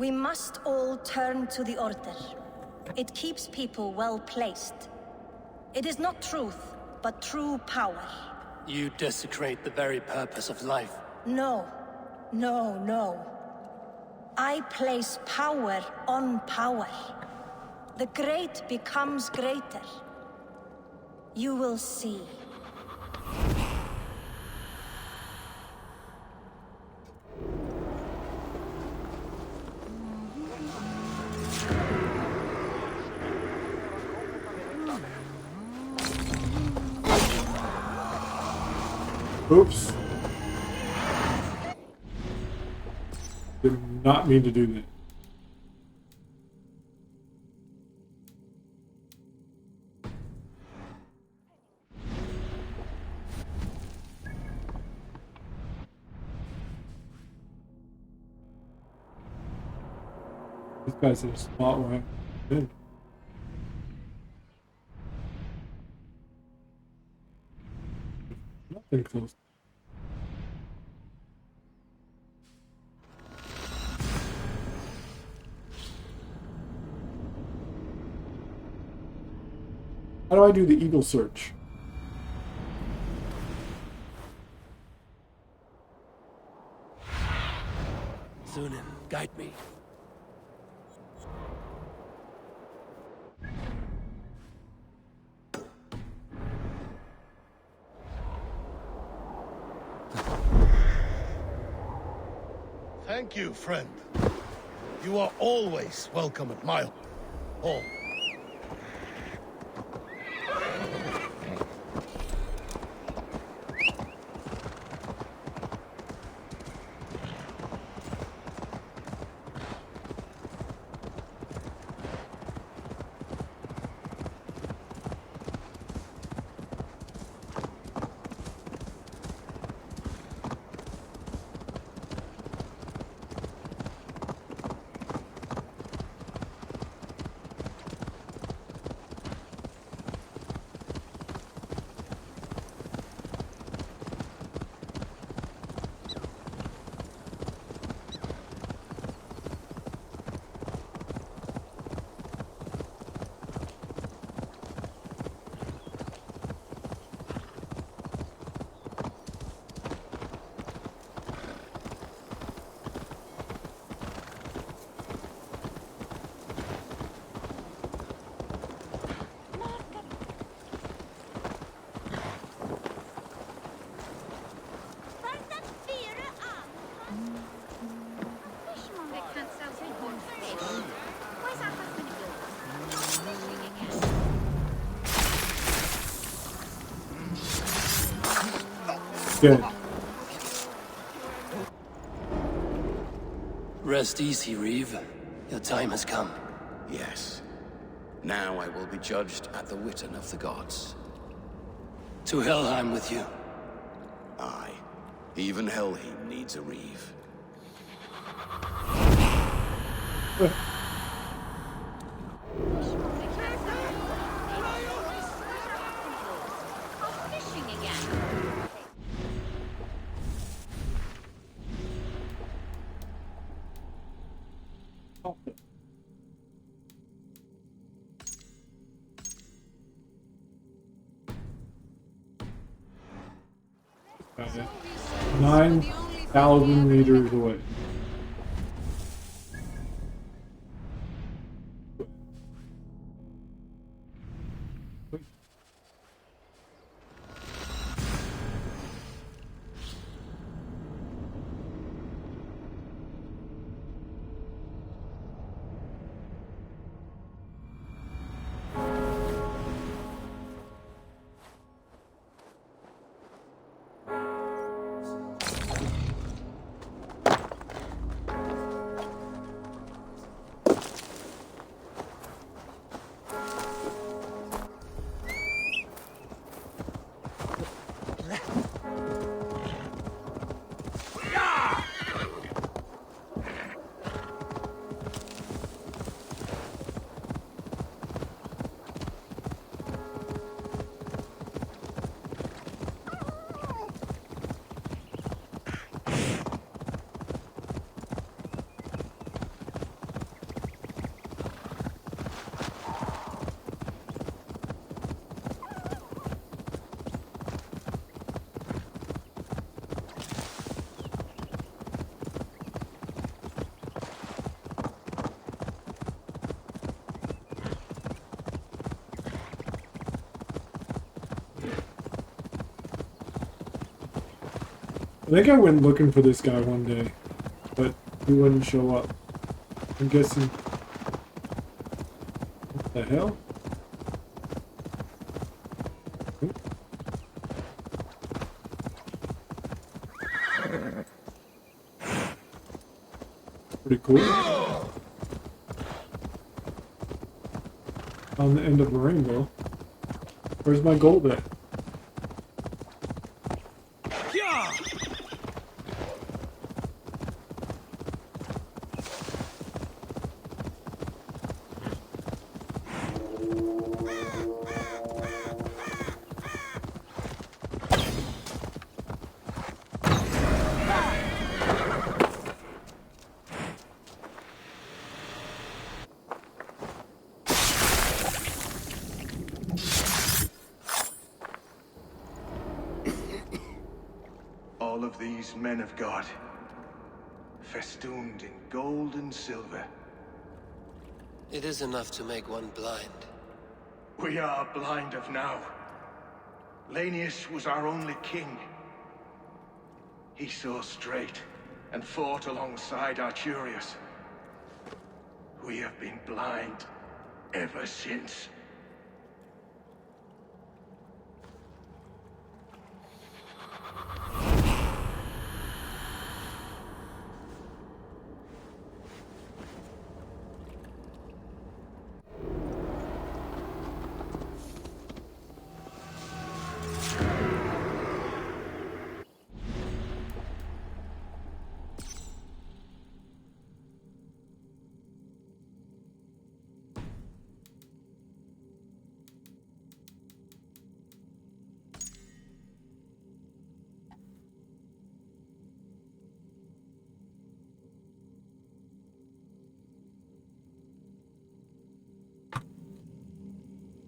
We must all turn to the Order. It keeps people well placed. It is not truth, but true power. You desecrate the very purpose of life. No. No, no. I place power on power. The great becomes greater. You will see. Oops. Did not mean to do that. This guy's in a spot where I've been. Nothing close. How do I do the eagle search? Zunin, guide me. Thank you, friend. You are always welcome at my hall. Good. Rest easy, Reeve. Your time has come. Yes. Now I will be judged at the Witten of the gods. To Helheim with you. Aye. Even Helheim needs a Reeve. Got it. 9,000 meters away. I think I went looking for this guy one day, but he wouldn't show up. I'm guessing... What the hell? Pretty cool. On the end of the rainbow. Where's my gold at? All of these men of God, festooned in gold and silver. It is enough to make one blind. We are blind of now. Lanius was our only king. He saw straight and fought alongside Arturius. We have been blind ever since.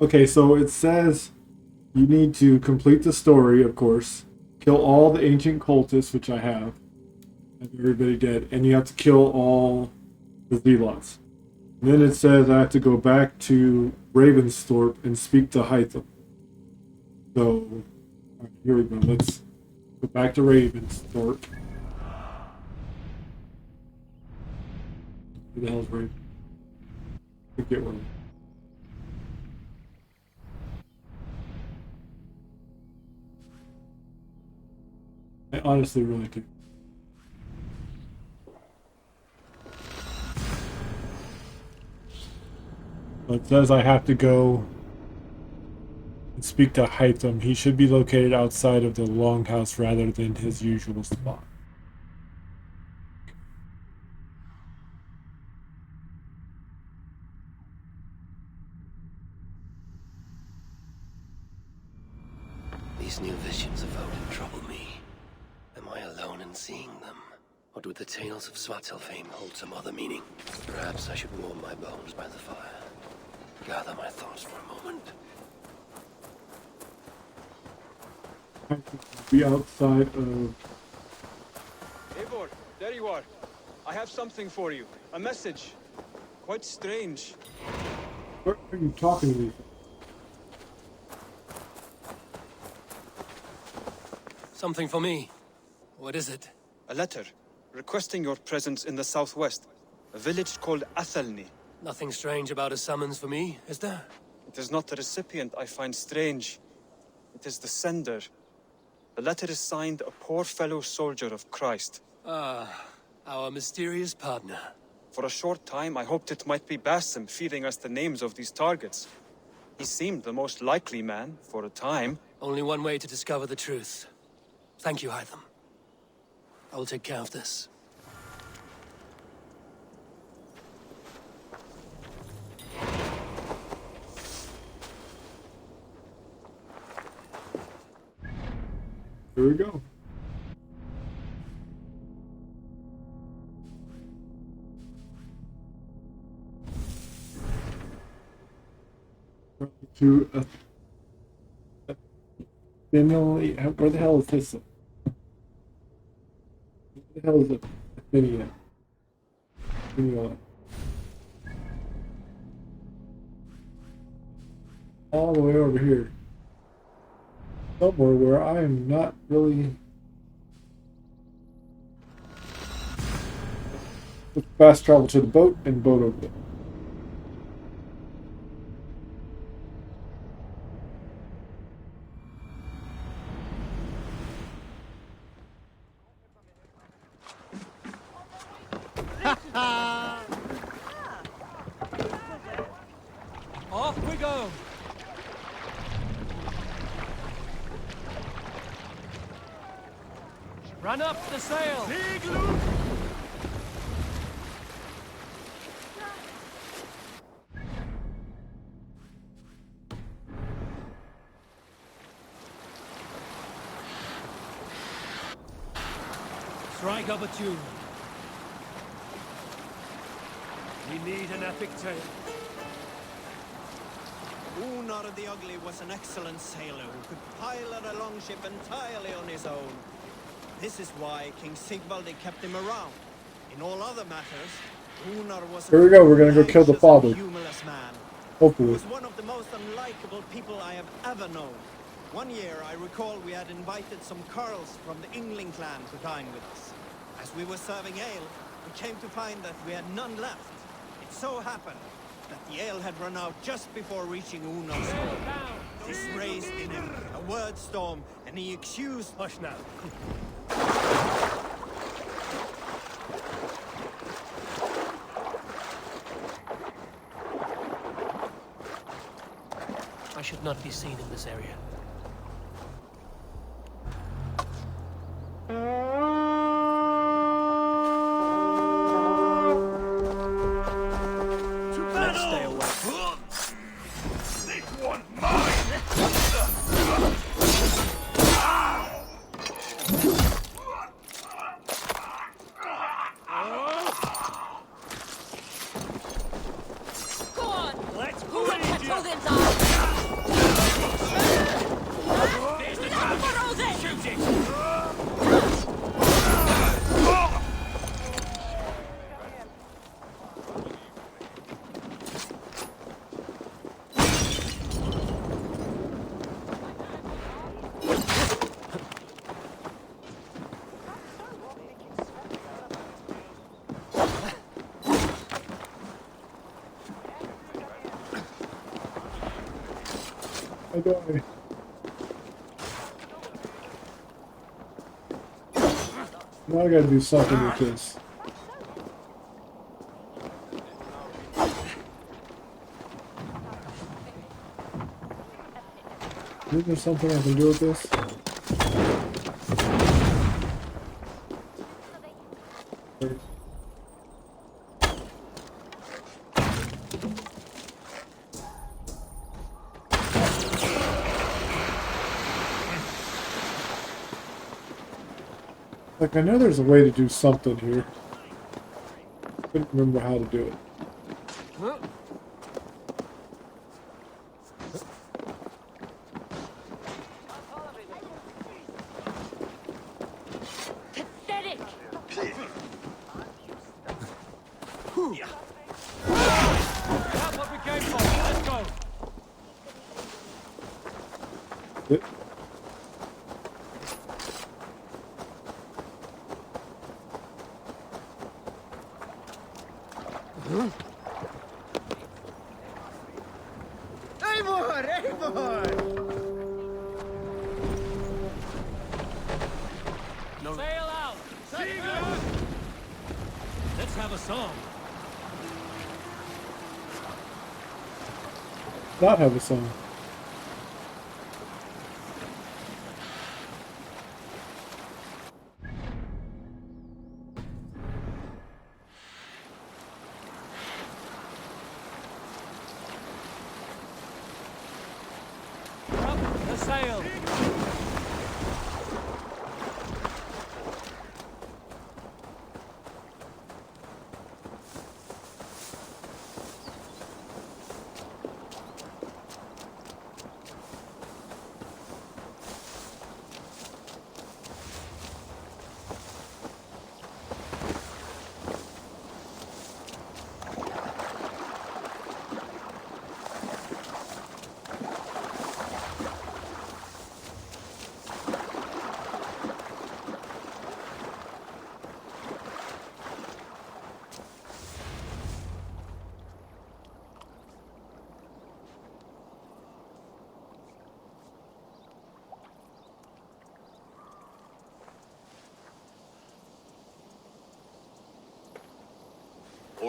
Okay, so it says you need to complete the story, of course. Kill all the ancient cultists, which I have. Have everybody dead. And you have to kill all the zealots. And then it says I have to go back to Ravensthorpe and speak to Hytham. So, alright, here we go. Let's go back to Ravensthorpe. Who the hell's Raven? Forget one. I honestly really do. It says I have to go and speak to Hytham. He should be located outside of the longhouse rather than his usual spot. These new visions of Odin trouble me. Am I alone in seeing them? Or do the tales of Svartalfheim hold some other meaning? Perhaps I should warm my bones by the fire. Gather my thoughts for a moment. Be outside of... Eivor, there you are. I have something for you. A message. Quite strange. What are you talking to me? Something for me. What is it? A letter requesting your presence in the southwest. A village called Athelny. Nothing strange about a summons for me, is there? It is not the recipient I find strange. It is the sender. The letter is signed a poor fellow soldier of Christ. Ah, our mysterious partner. For a short time, I hoped it might be Basim feeding us the names of these targets. He seemed the most likely man, for a time. Only one way to discover the truth. Thank you, Hytham. I will take care of this. Here we go. To Finley, where the hell is this? Where the hell is it? Athenia. All the way over here. Somewhere where I am not really Fast travel to the boat and boat over there. Off we go! Run up the sail! Strike up a tune. We need an epic tale. Unar the Ugly was an excellent sailor who could pilot a longship entirely on his own. This is why King Sigvaldi kept him around. In all other matters, Unar was Here we go, we're gonna go kill the father. humorless man. Hopefully. He was one of the most unlikable people I have ever known. One year, I recall we had invited some Carls from the Yngling clan to dine with us. As we were serving ale, we came to find that we had none left. It so happened that the ale had run out just before reaching Unar's home. This raised in him a word storm, and he accused... Hush now. I should not be seen in this area. Let's stay away. This one's mine! Go on! Let's Who would bleed control you! the inside? There's the target! Shoot it! I die. Now I gotta do something with this. Is there something I can do with this? Like, I know there's a way to do something here. I couldn't remember how to do it. Pathetic! That's what we came for. Let's go. It, Sail out. Let's have a song. not have a song. Up the sail.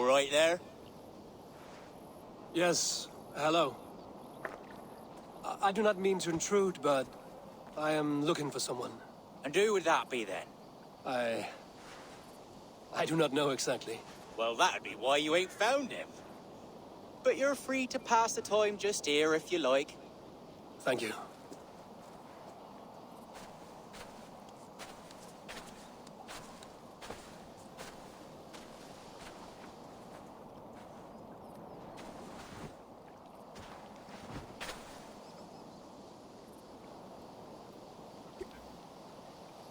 All right there? Yes, hello. I do not mean to intrude, but I am looking for someone. And who would that be then? I do not know exactly. Well, that'd be why you ain't found him. But you're free to pass the time just here if you like. Thank you.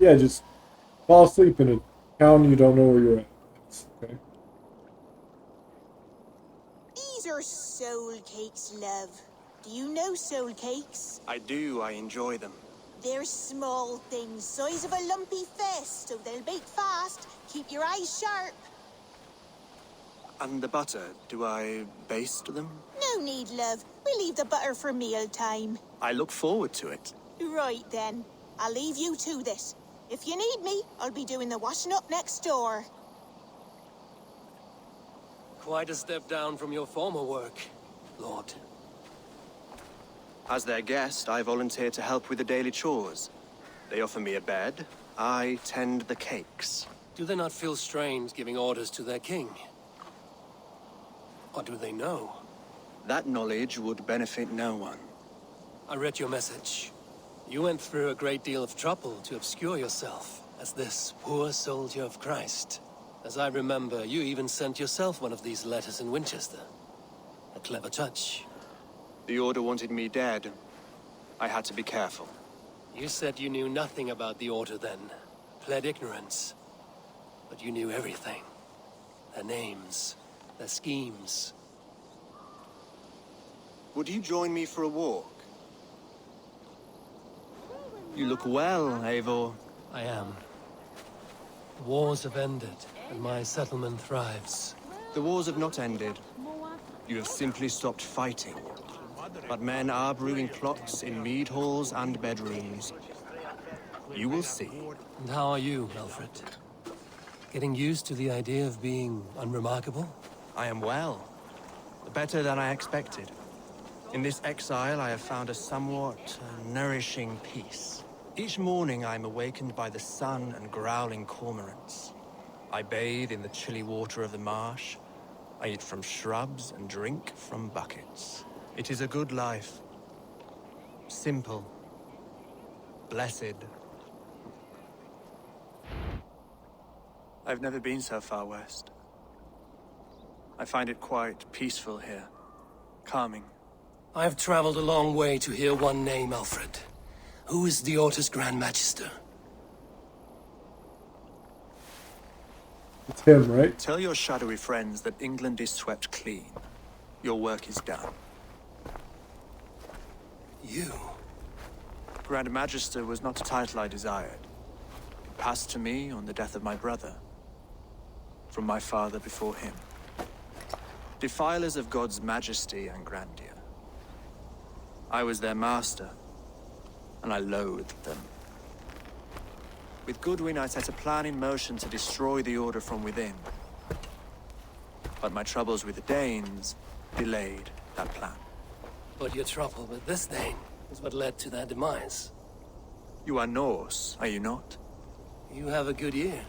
Yeah, just fall asleep in a town you don't know where you're at. Okay. These are soul cakes, love. Do you know soul cakes? I do. I enjoy them. They're small things, size of a lumpy fist, so they'll bake fast. Keep your eyes sharp. And the butter, do I baste them? No need, love. We'll leave the butter for mealtime. I look forward to it. Right then. I'll leave you to this. If you need me, I'll be doing the washing up next door. Quite a step down from your former work, Lord. As their guest, I volunteer to help with the daily chores. They offer me a bed. I tend the cakes. Do they not feel strange giving orders to their king? Or do they know? That knowledge would benefit no one. I read your message. You went through a great deal of trouble to obscure yourself as this poor soldier of Christ. As I remember, you even sent yourself one of these letters in Winchester. A clever touch. The Order wanted me dead. I had to be careful. You said you knew nothing about the Order then. Pled ignorance. But you knew everything. Their names, their schemes. Would you join me for a walk? You look well, Eivor. I am. The wars have ended, and my settlement thrives. The wars have not ended. You have simply stopped fighting. But men are brewing plots in mead halls and bedrooms. You will see. And how are you, Alfred? Getting used to the idea of being unremarkable? I am well. Better than I expected. In this exile, I have found a somewhat nourishing peace. Each morning, I am awakened by the sun and growling cormorants. I bathe in the chilly water of the marsh. I eat from shrubs and drink from buckets. It is a good life. Simple. Blessed. I've never been so far west. I find it quite peaceful here. Calming. I've traveled a long way to hear one name, Alfred. Who is the Orta's Grand Magister? It's him, right? Tell your shadowy friends that England is swept clean. Your work is done. You? Grand Magister was not a title I desired. It passed to me on the death of my brother. From my father before him. Defilers of God's majesty and grandeur. I was their master, and I loathed them. With Goodwin, I set a plan in motion to destroy the Order from within. But my troubles with the Danes delayed that plan. But your trouble with this Dane is what led to their demise. You are Norse, are you not? You have a good ear.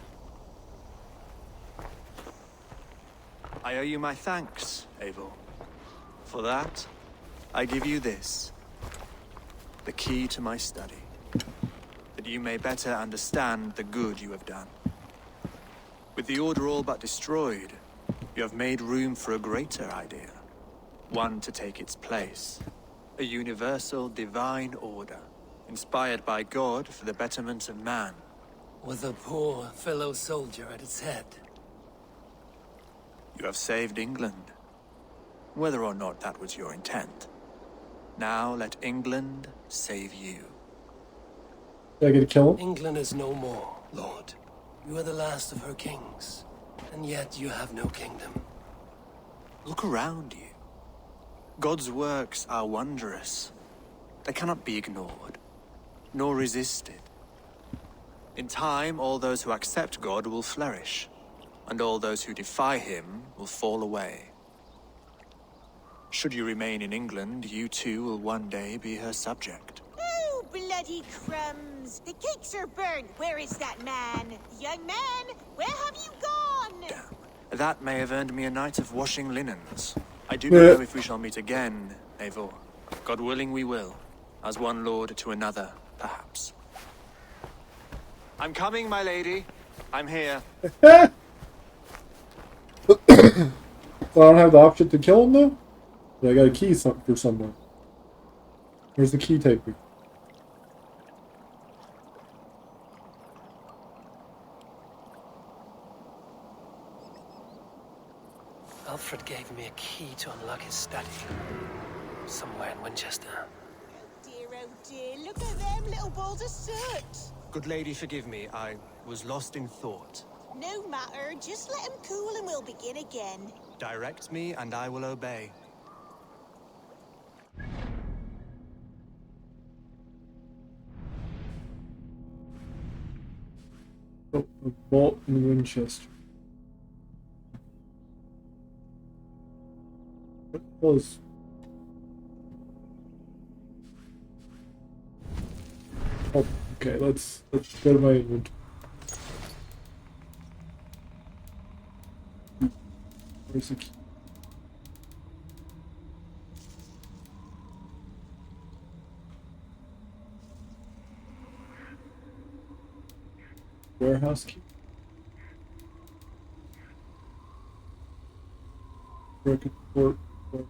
I owe you my thanks, Eivor. For that, I give you this. The key to my study. That you may better understand the good you have done. With the Order all but destroyed, you have made room for a greater idea. One to take its place. A universal divine order, inspired by God for the betterment of man. With a poor fellow soldier at its head. You have saved England. Whether or not that was your intent. Now let England save you. Did I get to kill him? England is no more, Lord. You are the last of her kings. And yet you have no kingdom. Look around you. God's works are wondrous. They cannot be ignored, nor resisted. In time, all those who accept God will flourish. and all those who defy him will fall away. Should you remain in England, you too will one day be her subject. Oh, bloody crumbs! The cakes are burnt. Where is that man? Young man, where have you gone? Damn. That may have earned me a night of washing linens. I do not know if we shall meet again, Eivor. God willing we will. As one lord to another, perhaps. I'm coming, my lady. I'm here. So I don't have the option to kill him though? I got a key for someone. Where's the key take me? Alfred gave me a key to unlock his study. Somewhere in Winchester. Oh dear, look at them little balls of soot. Good lady, forgive me. I was lost in thought. No matter, just let him cool and we'll begin again. Direct me and I will obey. Oh, a vault in Winchester. What was? Oh, okay. Let's go to my inventory. Where's the key? Warehouse key. Broken port.